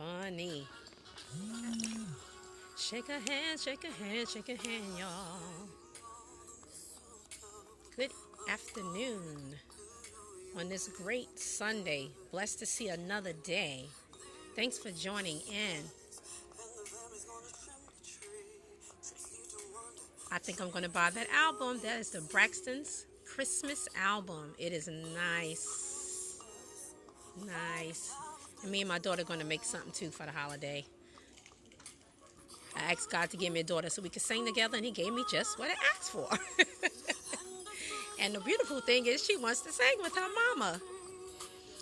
funny. Shake a hand, shake a hand, shake a hand, y'all. Good afternoon on this great Sunday. Blessed to see another day. Thanks for joining in. I think I'm going to buy that album. That is the Braxton's Christmas album. It is nice. Nice. And me and my daughter are going to make something too for the holiday. I asked God to give me a daughter so we could sing together, and He gave me just what I asked for. And the beautiful thing is she wants to sing with her mama.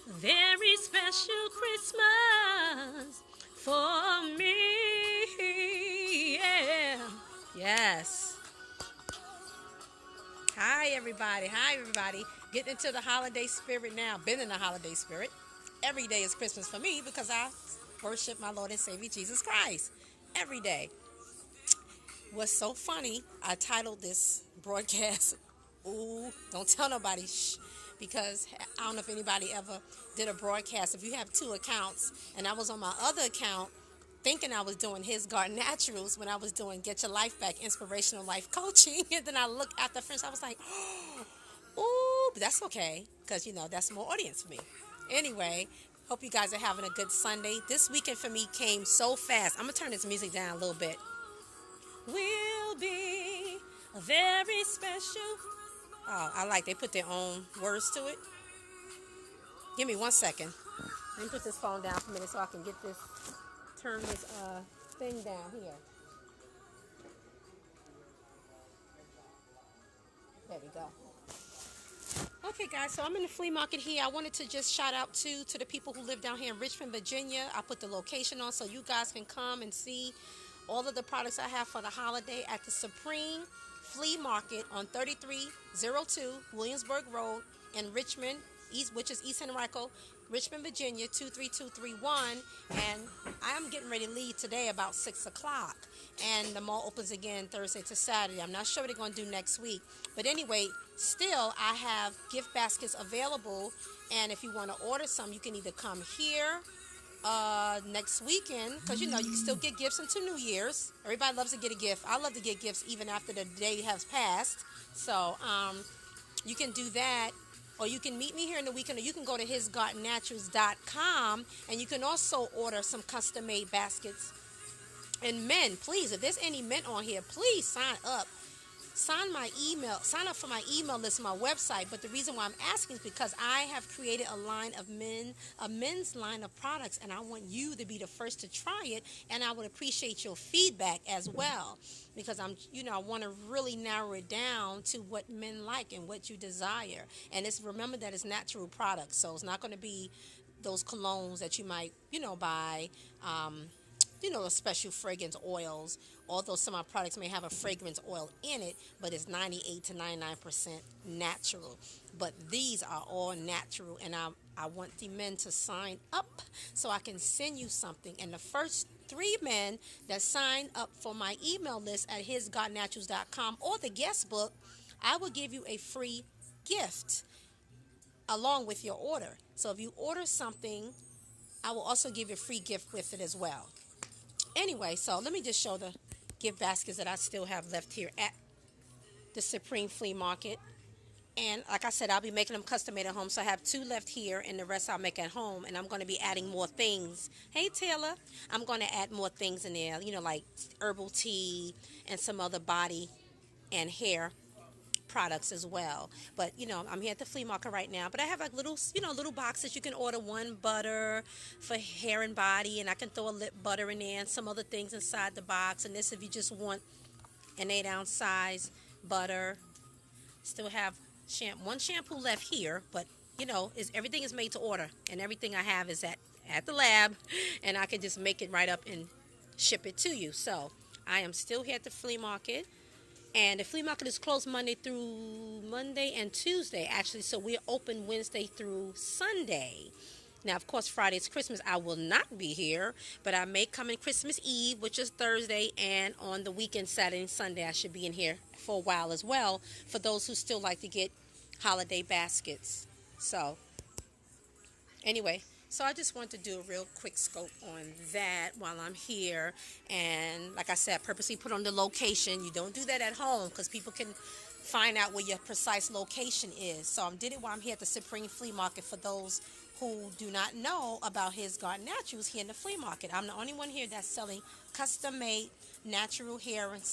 Very special Christmas for me. Yeah. Yes. Hi, everybody. Hi, everybody. Getting into the holiday spirit now. Been in the holiday spirit. Every day is Christmas for me because I worship my Lord and Savior Jesus Christ. Every day. What's so funny, I titled this broadcast, ooh, don't tell nobody, shh, because I don't know if anybody ever did a broadcast. If you have two accounts, and I was on my other account thinking I was doing His Garden Naturals when I was doing Get Your Life Back, Inspirational Life Coaching, and then I looked at the French, I was like, ooh, but that's okay, because, that's more audience for me. Anyway, hope you guys are having a good Sunday. This weekend for me came so fast. I'm going to turn this music down a little bit. Will be a very special. Oh, I like they put their own words to it. Give me 1 second. Let me put this phone down for a minute so I can turn this thing down here. There we go. Okay, guys, so I'm in the flea market here. I wanted to just shout out to the people who live down here in Richmond, Virginia. I put the location on so you guys can come and see all of the products I have for the holiday at the Supreme Flea Market on 3302 Williamsburg Road in Richmond, which is East Henrico, Richmond, Virginia, 23231. And I am getting ready to leave today about 6 o'clock. And the mall opens again Thursday to Saturday. I'm not sure what they're going to do next week. But anyway, still, I have gift baskets available. And if you want to order some, you can either come here next weekend, because you can still get gifts into New Year's. Everybody loves to get a gift. I love to get gifts even after the day has passed. So you can do that, or you can meet me here in the weekend, or you can go to hisgardennaturals.com, and you can also order some custom made baskets. And men, please, if there's any men on here, please sign up. Sign up for my email list on my website. But the reason why I'm asking is because I have created a men's line of products, and I want you to be the first to try it, and I would appreciate your feedback as well, because I want to really narrow it down to what men like and what you desire. And remember that it's natural products, so it's not going to be those colognes that you might, buy, special fragrance oils, although some of our products may have a fragrance oil in it, but it's 98 to 99% natural. But these are all natural, and I want the men to sign up so I can send you something. And the first 3 men that sign up for my email list at hisgardennaturals.com or the guest book, I will give you a free gift along with your order. So if you order something, I will also give you a free gift with it as well. Anyway, so let me just show the gift baskets that I still have left here at the Supreme Flea Market. And like I said, I'll be making them custom made at home. So I have 2 left here, and the rest I'll make at home. And I'm going to be adding more things. Hey, Taylor. I'm going to add more things in there, like herbal tea and some other body and hair products as well. But I'm here at the flea market right now, but I have like little boxes. You can order 1 butter for hair and body, and I can throw a lip butter in there and some other things inside the box. And this, if you just want an 8-ounce size butter. Still have 1 shampoo left here, but everything is made to order, and everything I have is at the lab, and I can just make it right up and ship it to you. So I am still here at the flea market. And the flea market is closed Monday and Tuesday, actually. So we're open Wednesday through Sunday. Now, of course, Friday is Christmas. I will not be here, but I may come in Christmas Eve, which is Thursday, and on the weekend, Saturday and Sunday, I should be in here for a while as well, for those who still like to get holiday baskets. So, anyway, So I just want to do a real quick scope on that while I'm here. And like I said, purposely put on the location. You don't do that at home because people can find out where your precise location is. So I did it while I'm here at the Supreme Flea Market for those who do not know about his Garden Naturals here in the flea market. I'm the only one here that's selling custom-made natural hair and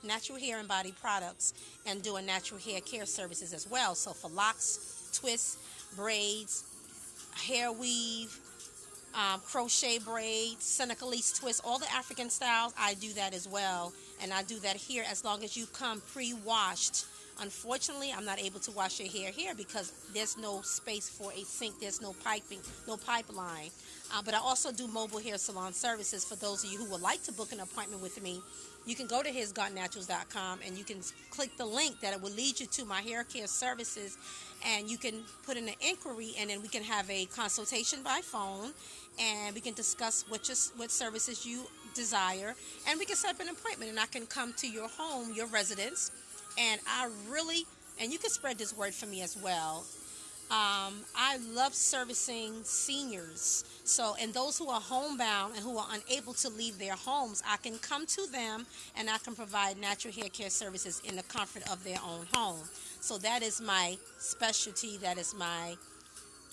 natural hair and body products, and doing natural hair care services as well. So for locks, twists, braids, hair weave, crochet braids, Senegalese twists, all the African styles, I do that as well. And I do that here as long as you come pre-washed. Unfortunately, I'm not able to wash your hair here because there's no space for a sink. There's no piping, no pipeline. But I also do mobile hair salon services for those of you who would like to book an appointment with me. You can go to hisgardennaturals.com and you can click the link that it will lead you to my hair care services, and you can put in an inquiry, and then we can have a consultation by phone, and we can discuss what services you desire, and we can set up an appointment, and I can come to your home, your residence, and and you can spread this word for me as well. I love servicing seniors. So, and those who are homebound and who are unable to leave their homes, I can come to them and I can provide natural hair care services in the comfort of their own home. So that is my specialty.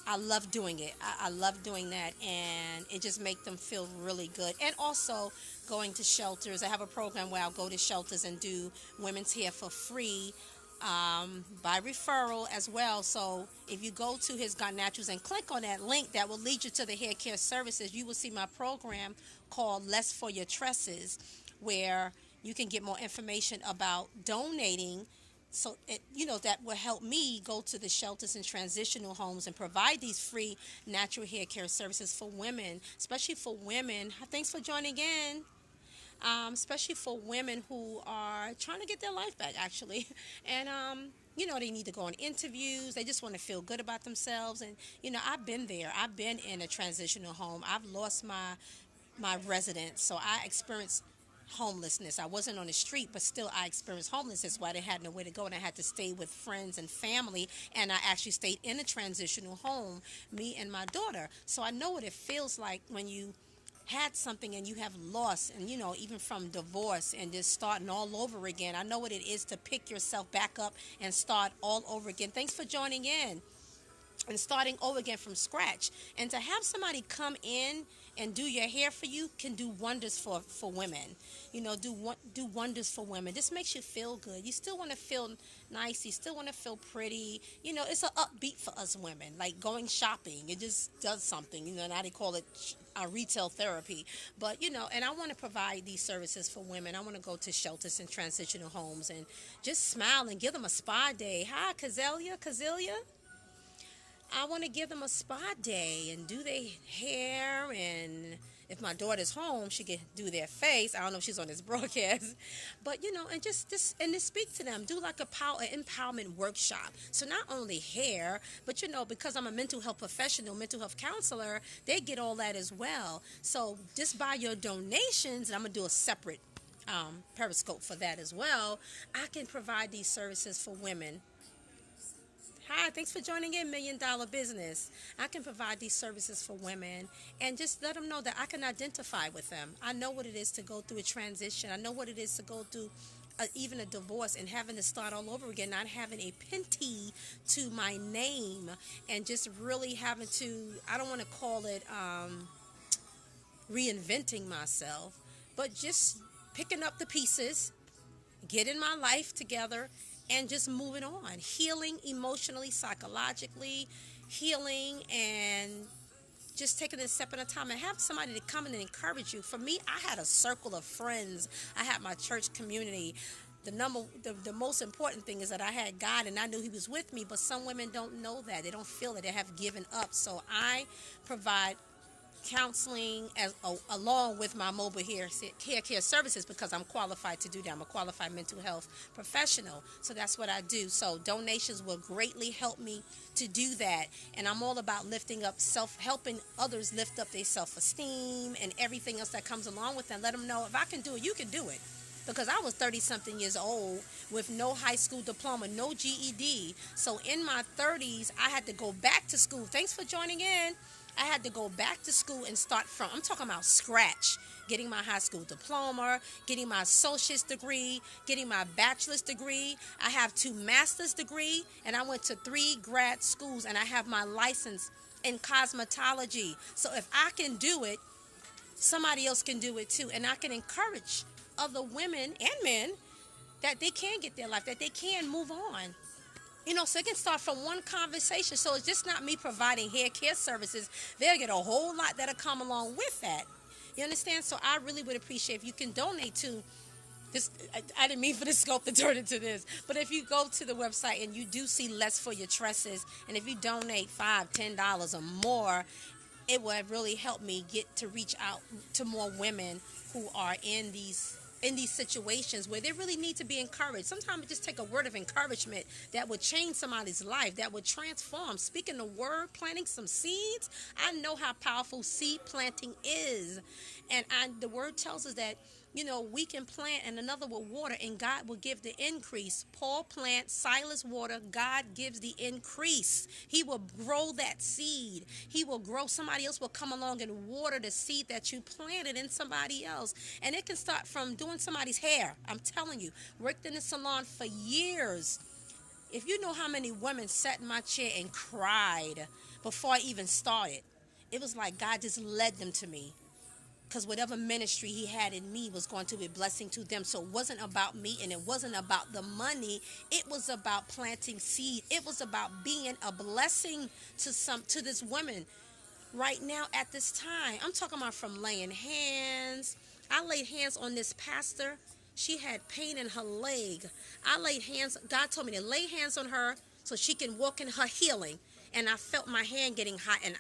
I love doing it. I love doing that, and it just makes them feel really good. And also going to shelters. I have a program where I'll go to shelters and do women's hair for free, by referral as well. So if you go to his Garden Naturals and click on that link that will lead you to the hair care services, you will see my program called Less for Your Tresses, where you can get more information about donating. So that will help me go to the shelters and transitional homes and provide these free natural hair care services for women, especially for women. Thanks for joining in. Especially for women who are trying to get their life back, actually. And, they need to go on interviews. They just want to feel good about themselves. And, I've been there. I've been in a transitional home. I've lost my residence. So I experienced homelessness. I wasn't on the street, but still I experienced homelessness where I had nowhere to go, and I had to stay with friends and family, and I actually stayed in a transitional home, me and my daughter. So I know what it feels like when you had something and you have lost, and even from divorce and just starting all over again. I know what it is to pick yourself back up and start all over again. Thanks for joining in and starting over again from scratch. And to have somebody come in and do your hair for you can do wonders for women. Do wonders for women. This makes you feel good. You still want to feel nice. You still want to feel pretty. It's an upbeat for us women, like going shopping. It just does something. Now they call it retail therapy. But, and I want to provide these services for women. I want to go to shelters and transitional homes and just smile and give them a spa day. Hi, Kazelia. I want to give them a spa day and do their hair, and if my daughter's home, she can do their face. I don't know if she's on this broadcast, but and just speak to them. Do like an empowerment workshop. So not only hair, but because I'm a mental health professional, mental health counselor, they get all that as well. So just by your donations, and I'm gonna do a separate Periscope for that as well, I can provide these services for women. Hi, thanks for joining in, $1 Million Business. I can provide these services for women and just let them know that I can identify with them. I know what it is to go through a transition. I know what it is to go through even a divorce and having to start all over again, not having a penty to my name, and just really having to, I don't want to call it reinventing myself, but just picking up the pieces, getting my life together, and just moving on, healing emotionally, psychologically, healing, and just taking it a step at a time and have somebody to come in and encourage you. For me, I had a circle of friends. I had my church community. The most important thing is that I had God, and I knew He was with me, but some women don't know that. They don't feel it. They have given up. So I provide counseling along with my mobile hair care services because I'm qualified to do that. I'm a qualified mental health professional, so that's what I do. So donations will greatly help me to do that, and I'm all about helping others lift up their self-esteem and everything else that comes along with that. Let them know if I can do it, you can do it. Because I was 30-something years old with no high school diploma, no GED. So in my 30s, I had to go back to school. Thanks for joining in. I had to go back to school and start from, I'm talking about scratch, getting my high school diploma, getting my associate's degree, getting my bachelor's degree. I have 2 master's degree, and I went to 3 grad schools, and I have my license in cosmetology. So if I can do it, somebody else can do it too. And I can encourage other women and men that they can get their life, that they can move on. So it can start from one conversation. So it's just not me providing hair care services. They'll get a whole lot that'll come along with that. You understand? So I really would appreciate if you can donate to this. I didn't mean for the scope to turn into this. But if you go to the website and you do see less for your tresses, and if you donate $5, $10 or more, it will really help me get to reach out to more women who are in these situations where they really need to be encouraged. Sometimes it just take a word of encouragement that would change somebody's life, that would transform. Speaking the word, planting some seeds, I know how powerful seed planting is. And the word tells us that, we can plant and another will water, and God will give the increase. Paul plants, Silas water, God gives the increase. He will grow that seed. He will grow. Somebody else will come along and water the seed that you planted in somebody else. And it can start from doing somebody's hair. I'm telling you, worked in the salon for years. If you know how many women sat in my chair and cried before I even started, it was like God just led them to me. Because whatever ministry he had in me was going to be a blessing to them. So it wasn't about me, and it wasn't about the money. It was about planting seed. It was about being a blessing to this woman right now at this time. I'm talking about from laying hands. I laid hands on this pastor. She had pain in her leg. I laid hands. God told me to lay hands on her so she can walk in her healing. And I felt my hand getting hot. And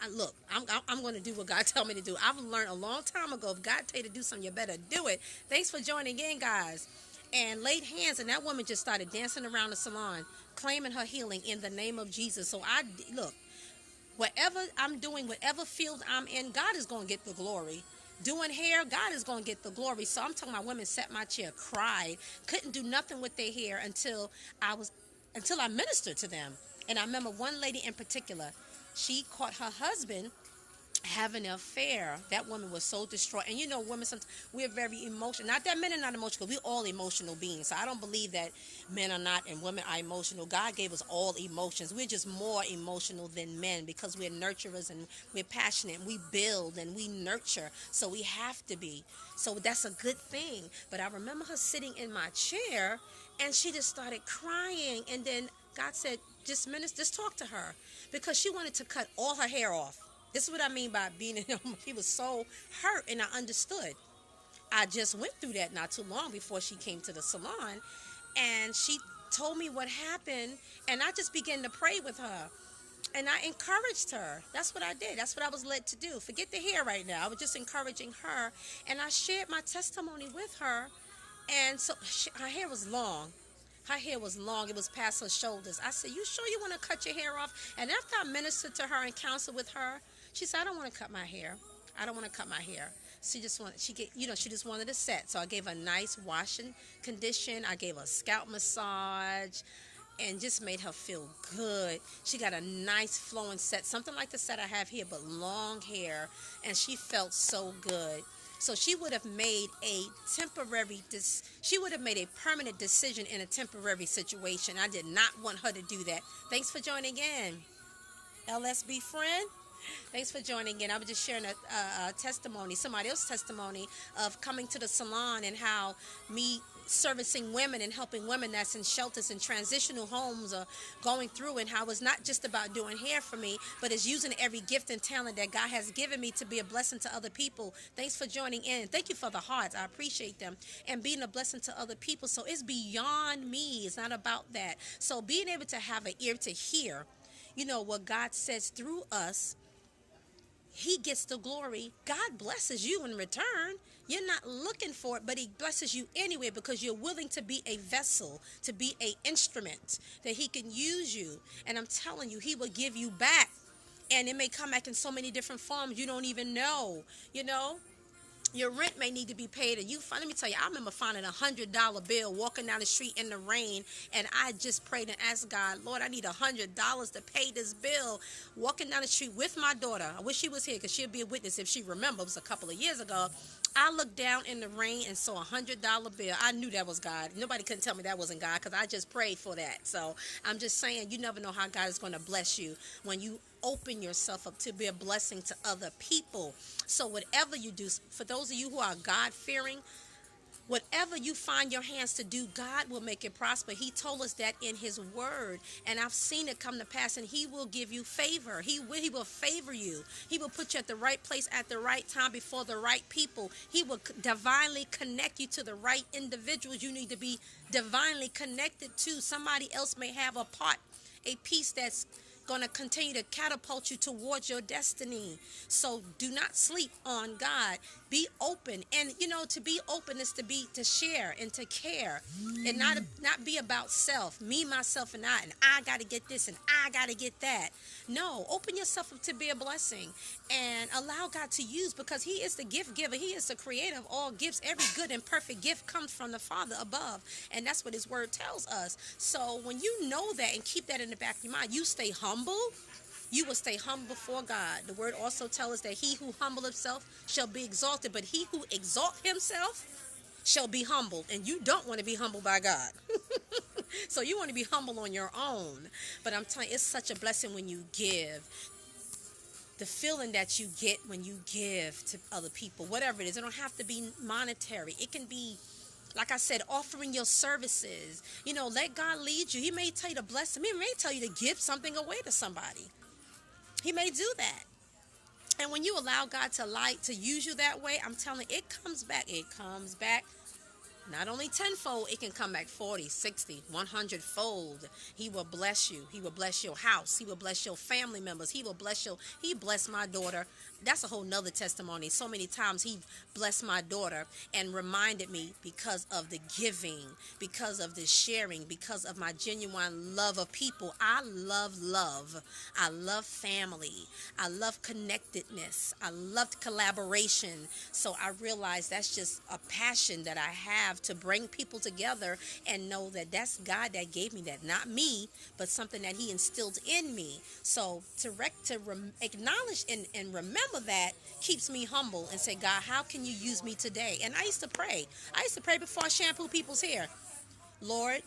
I'm going to do what God told me to do. I've learned a long time ago, if God tell you to do something, you better do it. Thanks for joining in, guys. And laid hands, and that woman just started dancing around the salon, claiming her healing in the name of Jesus. So look, whatever I'm doing, whatever field I'm in, God is going to get the glory. Doing hair, God is going to get the glory. So I'm talking about women sat in my chair, cried, couldn't do nothing with their hair until I ministered to them. And I remember one lady in particular, she caught her husband having an affair. That woman was so distraught. And women, sometimes we're very emotional. Not that men are not emotional, we're all emotional beings. So I don't believe that men are not and women are emotional. God gave us all emotions. We're just more emotional than men because we're nurturers and we're passionate. And we build and we nurture. So we have to be. So that's a good thing. But I remember her sitting in my chair and she just started crying. And then God said, just talk to her, because she wanted to cut all her hair off. This is what I mean by being in him. He was so hurt, and I understood. I just went through that not too long before she came to the salon, and she told me what happened, and I just began to pray with her, and I encouraged her. That's what I did. That's what I was led to do. Forget the hair right now. I was just encouraging her, and I shared my testimony with her, and so her hair was long. Her hair was long. It was past her shoulders. I said, you sure you want to cut your hair off? And after I ministered to her and counseled with her, she said, I don't want to cut my hair. I don't want to cut my hair. She just wanted a set. So I gave her a nice washing condition. I gave her a scalp massage and just made her feel good. She got a nice flowing set, something like the set I have here, but long hair. And she felt so good. So she would have made a permanent decision in a temporary situation. I did not want her to do that. Thanks for joining in, LSB friend. Thanks for joining in. I was just sharing a testimony, somebody else's testimony of coming to the salon and how me servicing women and helping women that's in shelters and transitional homes are going through, and how it's not just about doing hair for me, but it's using every gift and talent that God has given me to be a blessing to other people. Thanks for joining in. Thank you for the hearts. I appreciate them, and being a blessing to other people. So it's beyond me. It's not about that. So being able to have an ear to hear, what God says through us, He gets the glory. God blesses you in return. You're not looking for it, but He blesses you anyway because you're willing to be a vessel, to be an instrument that He can use you. And I'm telling you, He will give you back. And it may come back in so many different forms you don't even know, Your rent may need to be paid, and let me tell you, I remember finding $100 bill walking down the street in the rain, and I just prayed and asked God, Lord, I need $100 to pay this bill. Walking down the street with my daughter. I wish she was here because she'd be a witness if she remembers a couple of years ago. I looked down in the rain and saw $100 bill. I knew that was God. Nobody couldn't tell me that wasn't God because I just prayed for that. So I'm just saying, you never know how God is going to bless you when you open yourself up to be a blessing to other people. So whatever you do, for those of you who are God-fearing, whatever you find your hands to do, God will make it prosper. He told us that in his word, and I've seen it come to pass, and he will give you favor. He will favor you. He will put you at the right place at the right time before the right people. He will divinely connect you to the right individuals you need to be divinely connected to. Somebody else may have a piece that's going to continue to catapult you towards your destiny. So do not sleep on God. Be open, and to be open is to share and to care, and not be about self, me, myself, and I got to get this and I got to get that. No, open yourself up to be a blessing and allow God to use, because he is the gift giver. He is the creator of all gifts. Every good and perfect gift comes from the Father above, and that's what his word tells us. So when you know that and keep that in the back of your mind, you stay humble. You will stay humble before God. The word also tells us that he who humble himself shall be exalted, but he who exalt himself shall be humbled. And you don't want to be humbled by God. So you want to be humble on your own. But I'm telling you, it's such a blessing when you give. The feeling that you get when you give to other people, whatever it is, it don't have to be monetary. It can be, like I said, offering your services. Let God lead you. He may tell you to bless them. He may tell you to give something away to somebody. He may do that. And when you allow God to use you that way, I'm telling you, it comes back. It comes back. Not only tenfold, it can come back 40, 60, 100 fold. He will bless you. He will bless your house. He will bless your family members. He blessed my daughter. That's a whole nother testimony. So many times he blessed my daughter and reminded me, because of the giving, because of the sharing, because of my genuine love of people. I love love. I love family. I love connectedness. I love collaboration. So I realize that's just a passion that I have, to bring people together and know that that's God that gave me that, not me, but something that he instilled in me. So to acknowledge and remember that keeps me humble and say, God, how can you use me today? And I used to pray. Before I shampoo people's hair. Lord,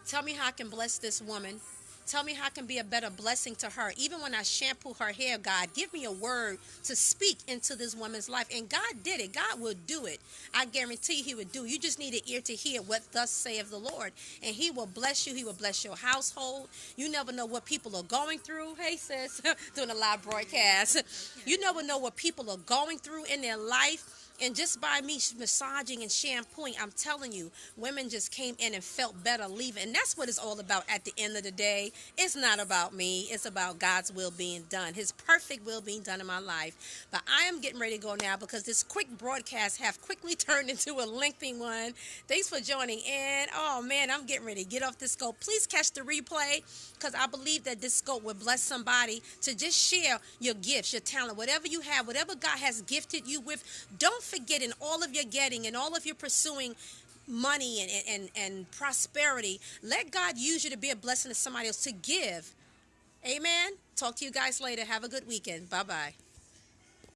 tell me how I can bless this woman. Tell me how I can be a better blessing to her. Even when I shampoo her hair, God, give me a word to speak into this woman's life. And God did it. God will do it. I guarantee he would do it. You just need an ear to hear what thus saith the Lord. And he will bless you. He will bless your household. You never know what people are going through. Hey, sis, doing a live broadcast. You never know what people are going through in their life. And just by me massaging and shampooing, I'm telling you, women just came in and felt better leaving. And that's what it's all about at the end of the day. It's not about me. It's about God's will being done, his perfect will being done in my life. But I am getting ready to go now, because this quick broadcast have quickly turned into a lengthy one. Thanks for joining in. Oh, man, I'm getting ready to get off this scope. Please catch the replay, because I believe that this scope will bless somebody to just share your gifts, your talent, whatever you have, whatever God has gifted you with. Don't forget, in all of your getting and all of your pursuing money and prosperity, let God use you to be a blessing to somebody else, to give. Amen. Talk to you guys later. Have a good weekend. Bye-bye.